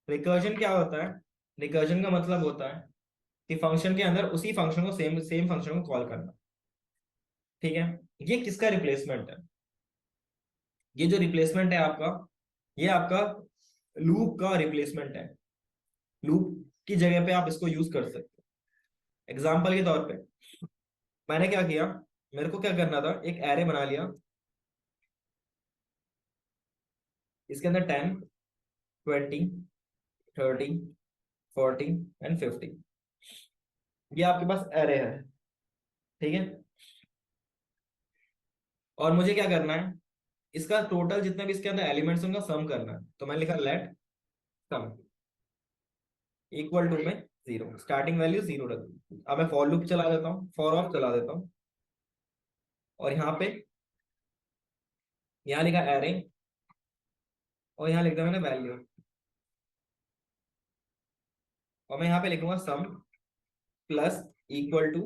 Recursion क्या होता है? रिकर्जन का मतलब होता है कि फंक्शन के अंदर उसी फंक्शन को सेम सेम फंक्शन को कॉल करना। ठीक है। ये किसका रिप्लेसमेंट है? ये जो रिप्लेसमेंट है आपका, ये आपका लूप का रिप्लेसमेंट है। लूप की जगह पे आप इसको यूज कर सकते हो। एग्जाम्पल के तौर पे मैंने क्या किया, मेरे को क्या करना था, एक एरे बना लिया। इसके अंदर 10, 20, 30, 40 एंड 50, ये आपके पास एरे है। ठीक है। और मुझे क्या करना है, इसका टोटल जितने भी इसके अंदर एलिमेंट्स उनका सम करना है। तो मैंने लिखा लेट सम इक्वल टू में जीरो, स्टार्टिंग वैल्यू जीरो रख दी। अब मैं फॉर लूप चला देता हूँ, फॉर ऑफ चला देता हूँ। और यहाँ पे, यहाँ लिखा एरे, और यहाँ लिख दिया मैंने वैल्यू। और मैं यहाँ पे लिखूंगा सम प्लस इक्वल टू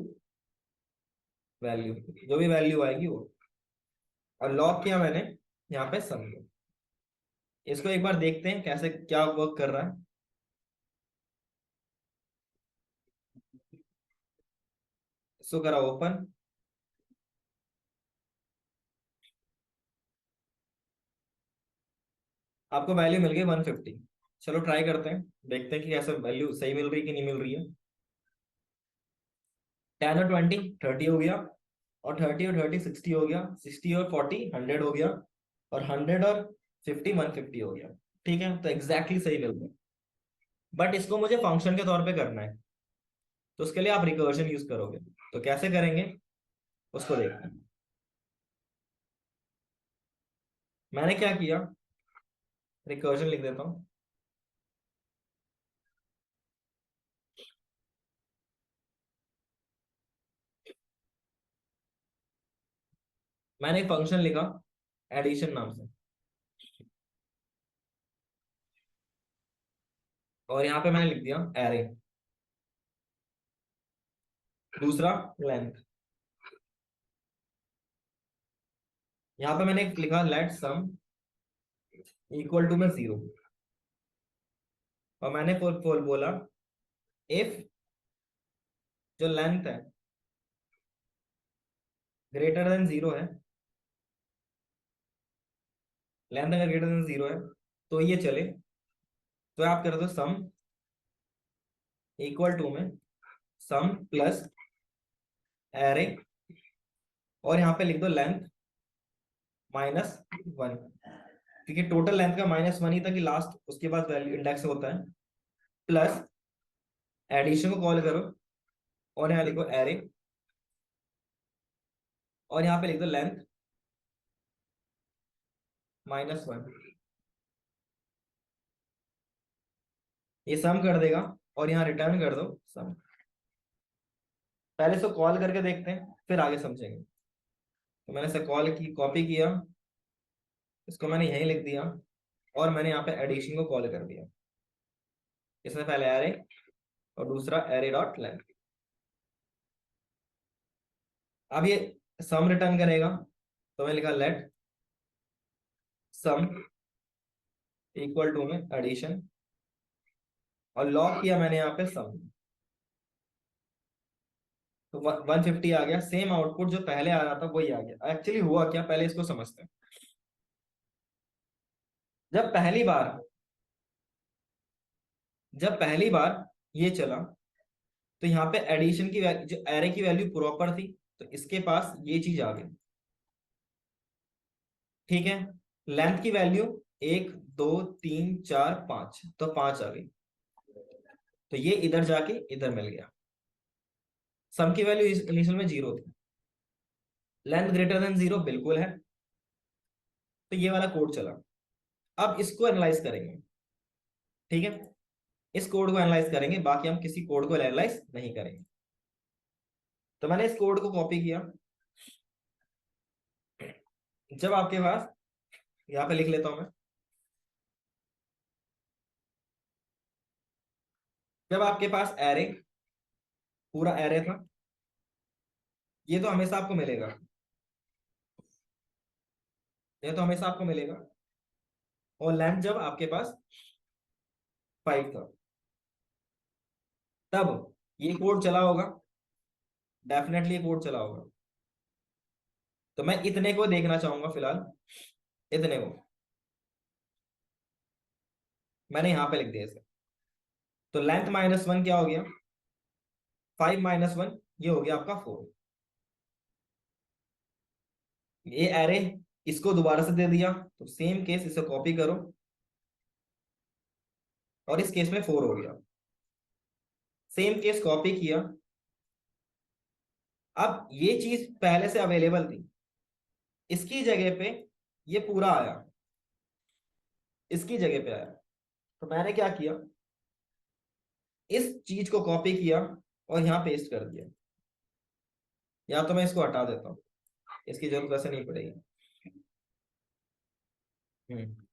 वैल्यू, जो भी वैल्यू आएगी वो। और लॉग किया मैंने यहाँ पे सम को। इसको एक बार देखते हैं कैसे क्या वर्क कर रहा है। इसको करा ओपन। आपको वैल्यू मिल गई 150। चलो ट्राई करते हैं, देखते हैं कि कैसे वैल्यू सही मिल रही है कि नहीं मिल रही है। 10 और 20 30 हो गया, और 30 और 30 60 हो गया, 60 और 40 100 हो गया, और 100 और 50 150 हो गया। ठीक है, तो एग्जैक्टली सही मिल गया। बट इसको मुझे फंक्शन के तौर पे करना है, तो उसके लिए आप रिकर्जन यूज करोगे। तो कैसे करेंगे उसको देखते हैं। मैंने क्या किया, रिकर्जन लिख देता हूँ। मैंने एक फंक्शन लिखा एडिशन नाम से, और यहाँ पे मैंने लिख दिया एरे। दूसरा लेंथ, यहाँ पे मैंने लिखा लेट सम इक्वल टू में जीरो। और मैंने फॉर बोला इफ जो लेंथ है ग्रेटर देन जीरो है, लेंथ अगर ग्रेटर देन जीरो है तो ये चले। तो आप कर दो सम इक्वल टू में सम प्लस एरे, और यहाँ पे लिख दो लेंथ -1, क्योंकि टोटल लेंथ का -1 ही था कि लास्ट उसके बाद वैल्यू इंडेक्स होता है। प्लस एडिशन को कॉल करो, और यहाँ लिखो एरे, और यहाँ पे लिख दो लेंथ -1। ये सम कर देगा, और यहाँ रिटर्न कर दो सम। पहले इसको कॉल करके देखते हैं, फिर आगे समझेंगे। तो मैंने इसे कॉल की कॉपी किया, इसको मैंने यहीं लिख दिया, और मैंने यहाँ पे एडिशन को कॉल कर दिया। इसमें पहले एरे, और दूसरा एरे डॉट लेंथ। अब ये सम रिटर्न करेगा, तो मैंने लिखा लेट सम इक्वल टू में एडिशन, और लॉग किया मैंने यहाँ पे सम। तो 150 आ गया, सेम आउटपुट जो पहले आ रहा था वही आ गया। एक्चुअली हुआ क्या, पहले इसको समझते हैं। जब पहली बार जब पहली बार ये चला, तो यहाँ पे एडिशन की जो एरे की वैल्यू प्रॉपर थी, तो इसके पास ये चीज आ गई। ठीक है। लेंथ की वैल्यू 1 2 3 4 5, तो 5 आ गई। तो ये इधर जाके इधर मिल गया। सम की वैल्यू इनिशियल में जीरो थी, लेंथ ग्रेटर देन जीरो बिल्कुल है, तो ये वाला कोड चला। अब इसको एनालाइज करेंगे। ठीक है। इस कोड को एनालाइज करेंगे, बाकी हम किसी कोड को एनालाइज नहीं करेंगे। तो मैंने इस कोड को कॉपी किया। जब आपके पास, यहाँ पे लिख लेता हूं मैं, जब आपके पास एरे, पूरा एरे था, ये तो हमेशा आपको मिलेगा, ये तो हमेशा आपको मिलेगा। और लेंथ जब आपके पास 5 था, तब ये कोड चला होगा, डेफिनेटली ये कोड चला होगा। तो मैं इतने को देखना चाहूंगा फिलहाल, इतने को मैंने यहां पे लिख दिया इसे। तो लेंथ -1 क्या हो गया, 5 - 1, ये हो गया आपका 4। ये एरे इसको दोबारा से दे दिया, तो सेम केस, इसे कॉपी करो, और इस केस में 4 हो गया। सेम केस कॉपी किया। अब ये चीज पहले से अवेलेबल थी, इसकी जगह पे ये पूरा आया, इसकी जगह पे आया। तो मैंने क्या किया, इस चीज को कॉपी किया और यहां पेस्ट कर दिया। या तो मैं इसको हटा देता हूं, इसकी जरूरत वैसे नहीं पड़ेगी। हम्म।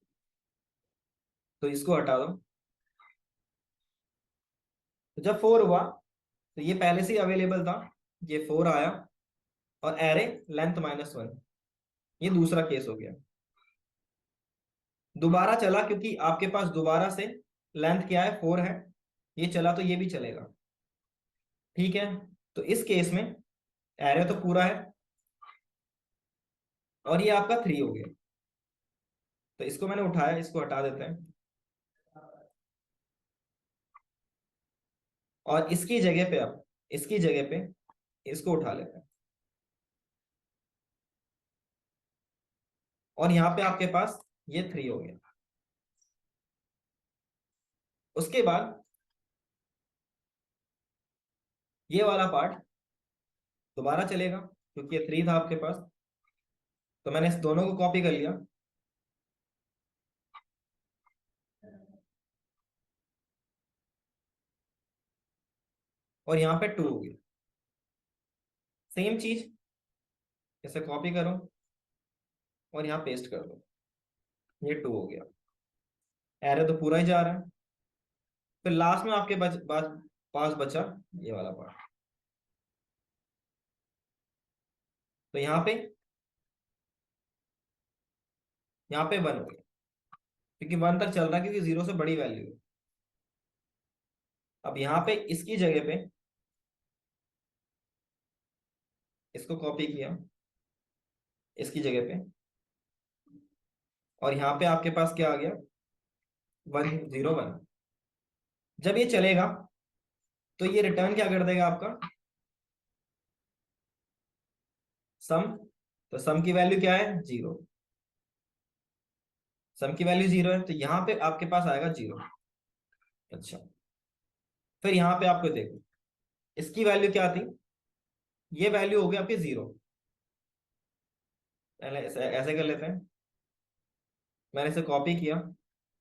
तो इसको हटा दो। तो जब 4 हुआ, तो ये पहले से ही अवेलेबल था, ये 4 आया, और एरे लेंथ -1, ये दूसरा केस हो गया। दोबारा चला, क्योंकि आपके पास दोबारा से लेंथ क्या है, 4 है, ये चला तो ये भी चलेगा। ठीक है। तो इस केस में एरे तो पूरा है, और ये आपका 3 हो गया। तो इसको मैंने उठाया, इसको हटा देते हैं, और इसकी जगह पे, अब इसकी जगह पे इसको उठा लेते हैं, और यहाँ पे आपके पास ये 3 हो गया। उसके बाद ये वाला पार्ट दोबारा चलेगा, क्योंकि ये 3 था आपके पास। तो मैंने इस दोनों को कॉपी कर लिया, और यहाँ पे 2 हो गया। सेम चीज, इसे कॉपी करो और यहाँ पेस्ट कर दो, ये 2 हो गया। एरे तो पूरा ही जा रहा है। फिर लास्ट में आपके पास बचा ये वाला पार्ट। तो यहाँ पे 1 हो गया, क्योंकि 1 तक चल रहा है, क्योंकि 0 से बड़ी वैल्यू है। अब यहाँ पे इसकी जगह पे इसको कॉपी किया, इसकी जगह पे, और यहाँ पे आपके पास क्या आ गया, 1 0 1। जब ये चलेगा, तो ये रिटर्न क्या कर देगा आपका, सम। तो सम की वैल्यू क्या है, 0। सम की वैल्यू 0 है, तो यहाँ पे आपके पास आएगा 0। अच्छा। फिर यहाँ पे आपको देखो, इसकी वैल्यू क्या थी, ये वैल्यू हो गई आपकी 0। पहले ऐसे कर लेते हैं, मैंने इसे कॉपी किया,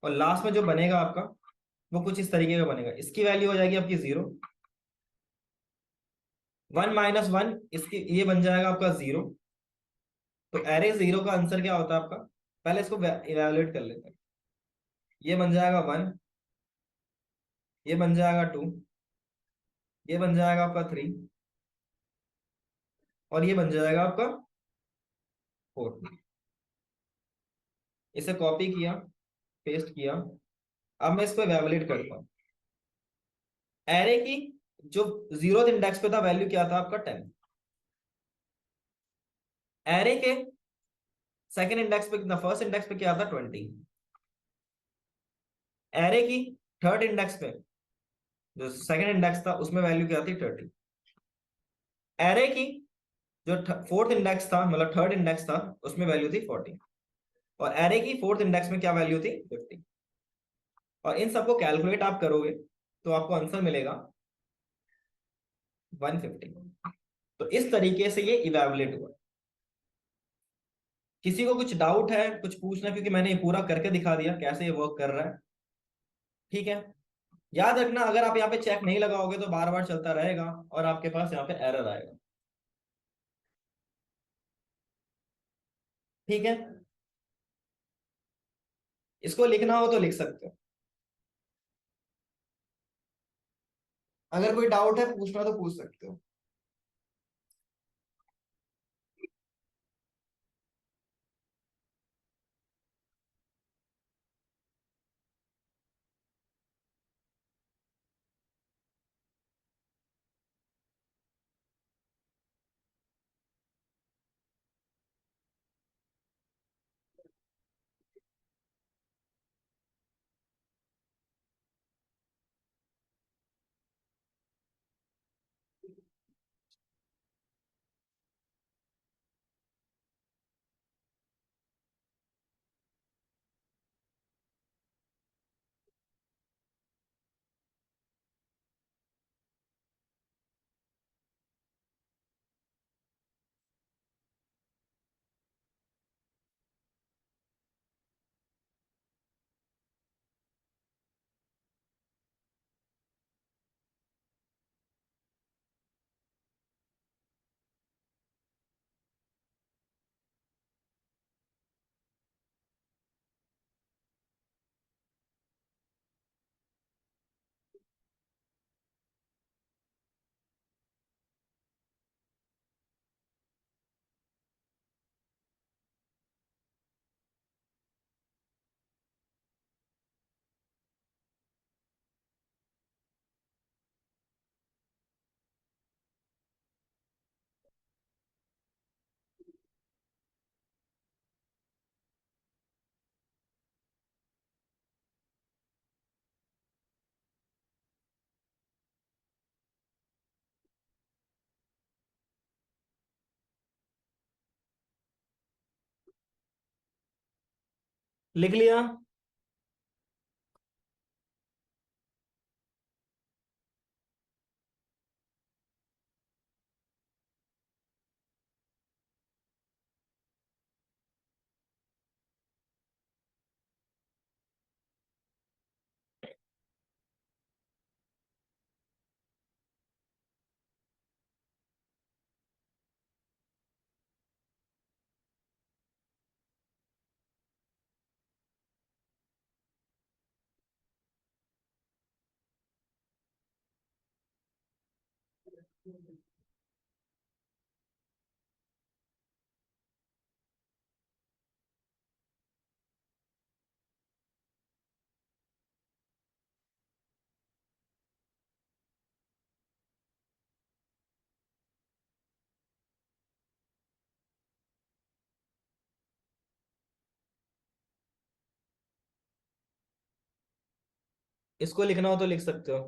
और लास्ट में जो बनेगा आपका, वो कुछ इस तरीके का बनेगा। इसकी वैल्यू हो जाएगी आपकी 0, 1 - 1, इसकी ये बन जाएगा आपका 0। तो एरे 0 का आंसर क्या होता है आपका, पहले इसको इवेलुएट कर लेते हैं। ये बन जाएगा 1, ये बन जाएगा 2, ये बन जाएगा आपका 3, और ये बन जाएगा आपका 4। इसे कॉपी किया, पेस्ट किया। अब मैं इसको इवेलुएट करता हूँ। एरे की जो 0th इंडेक्स पे था, वैल्यू क्या था आपका, 10। एरे के सेकंड इंडेक्स पे कितना, फर्स्ट इंडेक्स पे क्या था, 20। एरे की थर्ड इंडेक्स पे, जो सेकंड इंडेक्स था, उसमें वैल्यू क्या थी, 30। एरे की जो फोर्थ इंडेक्स था, मतलब थर्ड इंडेक्स था, उसमें वैल्यू थी 40। और एरे की फोर्थ इंडेक्स में क्या वैल्यू थी, 50। और इन सबको कैलकुलेट आप करोगे, तो आपको आंसर मिलेगा 150। तो इस तरीके से ये इवेलुएट हुआ। किसी को कुछ डाउट है, कुछ पूछना है? क्योंकि मैंने ये पूरा करके दिखा दिया कैसे ये वर्क कर रहा है। ठीक है। याद रखना, अगर आप यहाँ पे चेक नहीं लगाओगे, तो बार बार चलता रहेगा, और आपके पास यहाँ पे एरर आएगा। ठीक है। इसको लिखना हो तो लिख सकते हो। अगर कोई डाउट है पूछना, तो पूछ सकते हो। लिख लिया। इसको लिखना हो तो लिख सकते हो।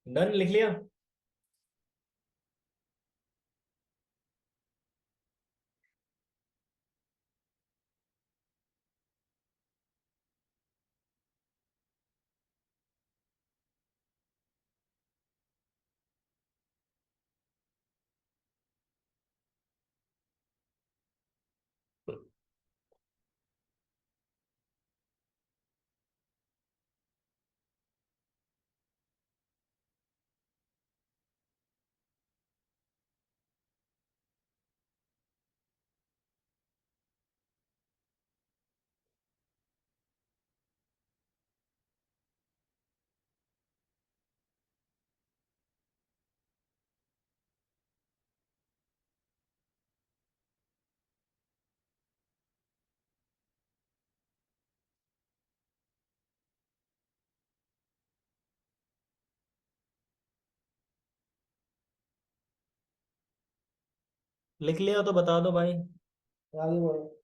डन, लिख लिया। लिख लिया तो बता दो भाई, आगे बढ़ो।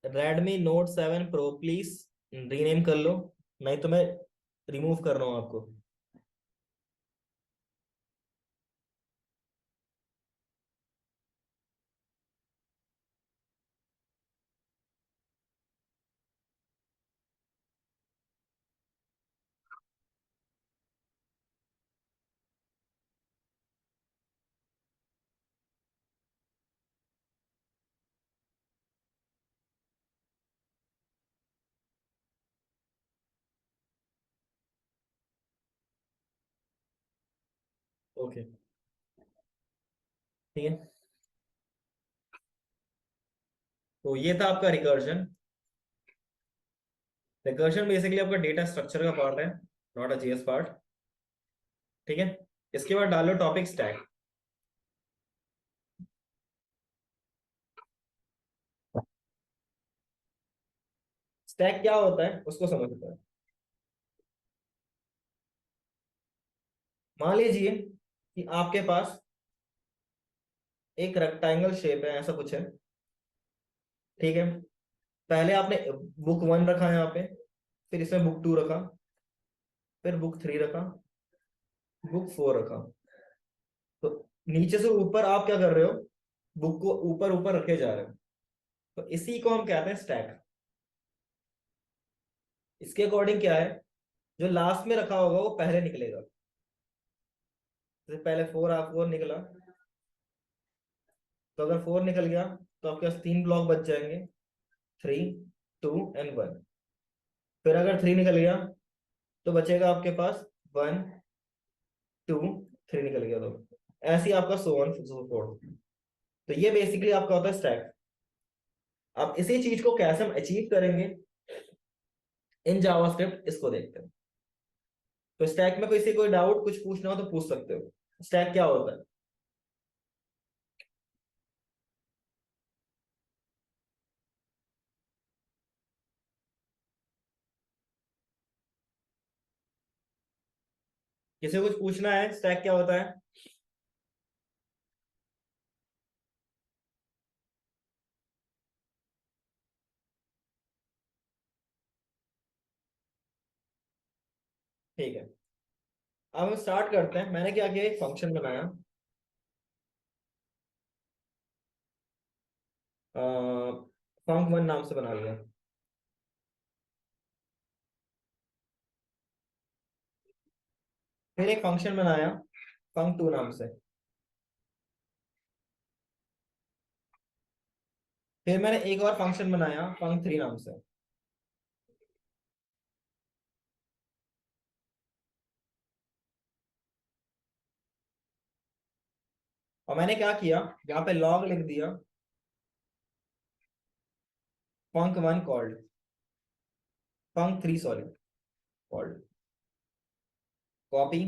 Redmi note 7 pro please rename कर लो, नहीं तो मैं रिमूव कर रहा हूँ आपको। ओके, ठीक है। तो ये था आपका रिकर्जन। रिकर्जन बेसिकली आपका डेटा स्ट्रक्चर का पार्ट है, नॉट अ जेएस पार्ट। ठीक है। इसके बाद डालो टॉपिक स्टैक। स्टैक क्या होता है उसको समझते हैं। मान लीजिए कि आपके पास एक रेक्टेंगल शेप है, ऐसा कुछ है। ठीक है। पहले आपने बुक वन रखा यहाँ पे, फिर इसमें बुक टू रखा, फिर बुक थ्री रखा, बुक फोर रखा। तो नीचे से ऊपर आप क्या कर रहे हो, बुक को ऊपर ऊपर रखे जा रहे हो। तो इसी को हम कहते हैं स्टैक। इसके अकॉर्डिंग क्या है, जो लास्ट में रखा होगा वो पहले निकलेगा। जैसे पहले फोर, आप फोर निकला, तो अगर फोर निकल गया तो आपके पास तीन ब्लॉक बच जाएंगे, थ्री, टू एंड वन। फिर अगर थ्री निकल गया तो बचेगा आपके पास वन, टू, थ्री निकल गया तो ऐसे ही आपका सो वन सो फोर्थ। तो ये बेसिकली आपका होता है स्टैक। अब इसी चीज को कैसे हम अचीव करेंगे इन जावास्क्रिप्ट, इसको देखते हैं। तो स्टैक में किसी कोई डाउट कुछ पूछना हो तो पूछ सकते हो। स्टैक क्या होता है? किसी को कुछ पूछना है, स्टैक क्या होता है? ठीक है, अब हम स्टार्ट करते हैं। मैंने क्या किया, एक फंक्शन बनाया, फंक वन नाम से बना लिया। फिर एक फंक्शन बनाया फंक टू नाम से। फिर मैंने एक और फंक्शन बनाया फंक थ्री नाम से। और मैंने क्या किया, यहाँ पे लॉग लिख दिया, फंक वन कॉल्ड, फंक थ्री सॉरी कॉल्ड। कॉपी,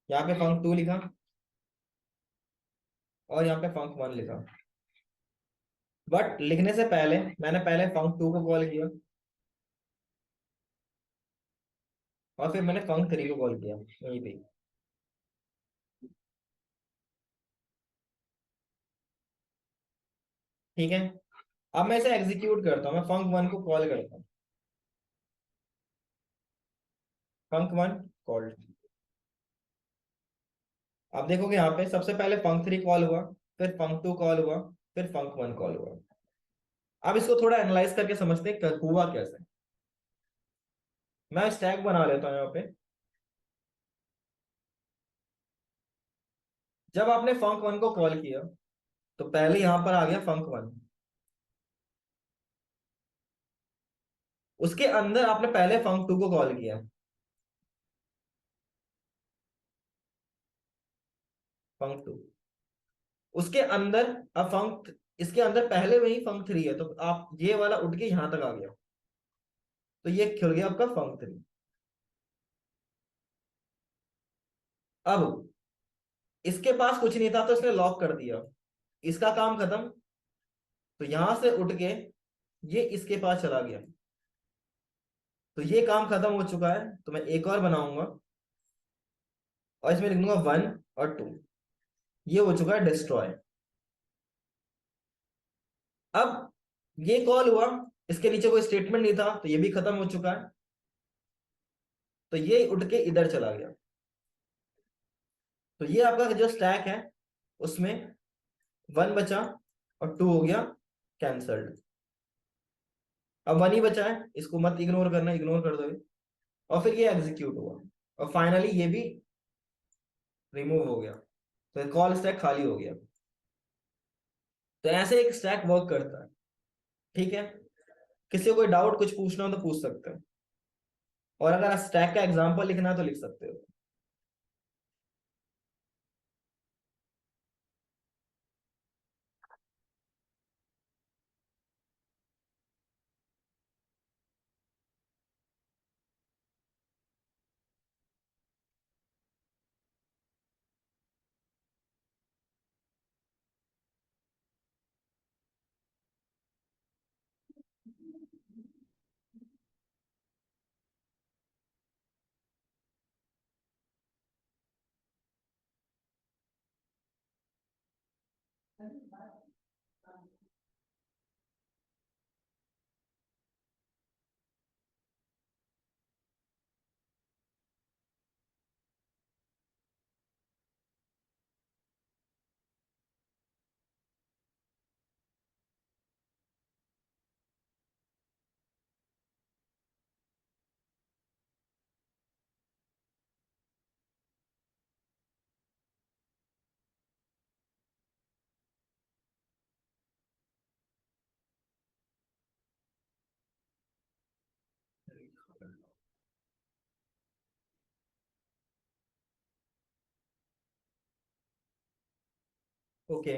यहाँ पे फंक टू लिखा, और यहाँ पे फंक वन लिखा। बट लिखने से पहले मैंने पहले फंक टू को कॉल किया, और फिर मैंने फंक थ्री को कॉल किया यहीं पे। ठीक है, अब मैं इसे एग्जीक्यूट करता हूँ, मैं फंक वन को कॉल करता हूँ, फंक वन कॉल्ड। आप देखोगे यहाँ पे सबसे पहले फंक थ्री कॉल हुआ, फिर फंक टू कॉल हुआ, फिर फंक वन कॉल हुआ। अब इसको थोड़ा एनालाइज करके समझते हैं हुआ कैसे। मैं स्टैक बना लेता हूँ यहाँ पे। जब आपने फंक वन को कॉल किया तो पहले यहां पर आ गया फंक वन। उसके अंदर आपने पहले फंक टू को कॉल किया, फंक टू। उसके अंदर अब फंक, इसके अंदर पहले वही फंक थ्री है, तो आप ये वाला उठ के यहां तक आ गया, तो ये खुल गया आपका फंक थ्री। अब इसके पास कुछ नहीं था तो इसने लॉक कर दिया, इसका काम खत्म। तो यहां से उठ के ये इसके पास चला गया, तो ये काम खत्म हो चुका है। तो मैं एक और बनाऊंगा, और इसमें लिख दूंगा वन और टू। ये हो चुका है डिस्ट्रॉय। अब ये कॉल हुआ, इसके नीचे कोई स्टेटमेंट नहीं था, तो ये भी खत्म हो चुका है। तो ये उठ के इधर चला गया। तो ये आपका जो स्टैक है उसमें वन बचा और टू हो गया कैंसल्ड। अब वन ही बचा है, इसको मत इग्नोर करना, इग्नोर कर दोगे। और फिर ये एग्जीक्यूट हुआ, और फाइनली ये भी रिमूव हो गया, तो कॉल स्टैक खाली हो गया। तो ऐसे एक स्टैक वर्क करता है। ठीक है, किसी को कोई डाउट कुछ पूछना हो तो पूछ सकते हो, और अगर स्टैक का एग्जांपल लिखना है तो लिख सकते हो। ओके,